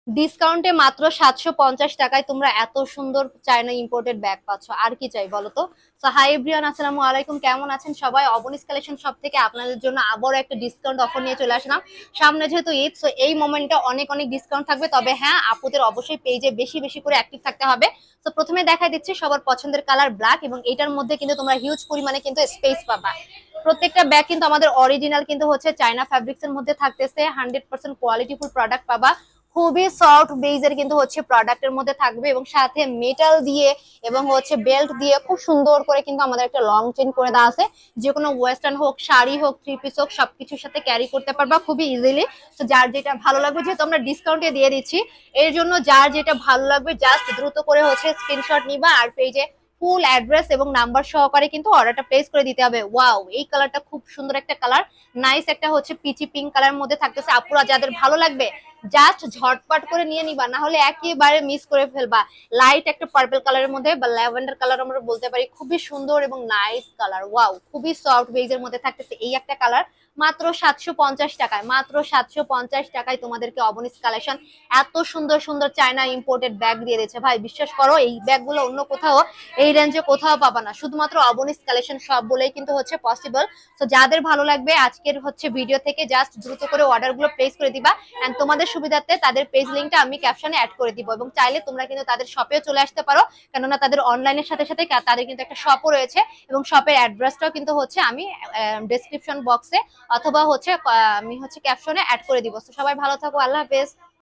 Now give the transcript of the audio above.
ডিসকাউন্টে মাত্র 750 টাকায় তোমরা এত সুন্দর চায়না ইম্পোর্টেড ব্যাগ পাচ্ছ, আর কি চাই বলো তো। সো হাই এভরিওয়ান, আসসালামু আলাইকুম, কেমন আছেন সবাই? অবনিস কালেকশন সব থেকে আপনাদের জন্য আবারও একটা ডিসকাউন্ট অফার নিয়ে চলে আসলাম। সামনে যেহেতু ঈদ, সো এই মোমেন্টে অনেক অনেক ডিসকাউন্ট থাকবে, তবে হ্যাঁ আপুদের অবশ্যই পেজে বেশি বেশি করে অ্যাক্টিভ থাকতে হবে। তো প্রথমে দেখা দিচ্ছি সবার পছন্দের কালার ব্ল্যাক, এবং এটার মধ্যে কিন্তু তোমরা হিউজ পরিমাণে কিন্তু স্পেস পাবা। প্রত্যেকটা ব্যাগ কিন্তু আমাদের অরিজিনাল কিন্তু হচ্ছে চায়না ফ্যাব্রিক্স এর মধ্যে থাকতেছে, 100% কোয়ালিটিফুল প্রোডাক্ট পাবা। খুবই সফট বেজের কিন্তু হচ্ছে প্রোডাক্টের মধ্যে থাকবে, এবং সাথে মেটাল দিয়ে এবং হচ্ছে বেল্ট দিয়ে খুব সুন্দর করে কিন্তু আমাদের একটা লং চেন করে দেওয়া আছে। যে কোনো ওয়েস্টার্ন হোক, শাড়ি হোক, থ্রি পিস হোক, সবকিছুর সাথে ক্যারি করতে পারবা খুবই ইজিলি। তো যার যেটা ভালো লাগবে, যেহেতু আমরা ডিসকাউন্টে দিয়ে দিচ্ছি, এর জন্য যার যেটা ভালো লাগবে জাস্ট দ্রুত করে হচ্ছে স্ক্রিনশট নিবা, আর পেজে ফুল অ্যাড্রেস এবং নাম্বার সহকারে কিন্তু অর্ডারটা প্লেস করে দিতে হবে। ওয়াও, এই কালারটা খুব সুন্দর একটা কালার, নাইস একটা হচ্ছে পিচি পিঙ্ক কালার মধ্যে থাকতেছে। আপুরা যাদের ভালো লাগবে জাস্ট ঝটপট করে নিয়ে নিবা, না হলে একেবারে মিস করে ফেলবা। লাইট একটা পার্পল কালারের মধ্যে বা ল্যাভেন্ডার কালার আমরা বলতে পারি, খুবই সুন্দর এবং নাইস কালার। ওয়াও, খুবই সফট বেজের মধ্যে থাকতেছে এই একটা কালার, মাত্র 750 টাকায়। মাত্র 750 টাকায় তোমাদেরকে অবনিস কালেকশন এত সুন্দর সুন্দর চায়না ইম্পোর্টেড ব্যাগ দিয়ে দিচ্ছে। ভাই বিশ্বাস করো, এই ব্যাগগুলো অন্য কোথাও এই রেঞ্জে কোথাও পাবা না, শুধুমাত্র অবনিস কালেকশন সব বলেই কিন্তু হচ্ছে পসিবল। তো যাদের ভালো লাগবে আজকের হচ্ছে ভিডিও থেকে জাস্ট দ্রুত করে অর্ডার গুলো প্লেস করে দিবা, এন্ড তোমাদের সুবিধার্থে তাদের পেজ লিঙ্কটা আমি ক্যাপশনে অ্যাড করে দিব, এবং চাইলে তোমরা কিন্তু তাদের শপেও চলে আসতে পারো, কেননা তাদের অনলাইনের সাথে সাথে তাদের কিন্তু একটা শপও রয়েছে, এবং শপের অ্যাড্রেসটাও কিন্তু হচ্ছে আমি ডেসক্রিপশন বক্সে অথবা হচ্ছে আমি হচ্ছে ক্যাপশনে অ্যাড করে দিব। তো সবাই ভালো থাকো, আল্লাহ হাফেজ।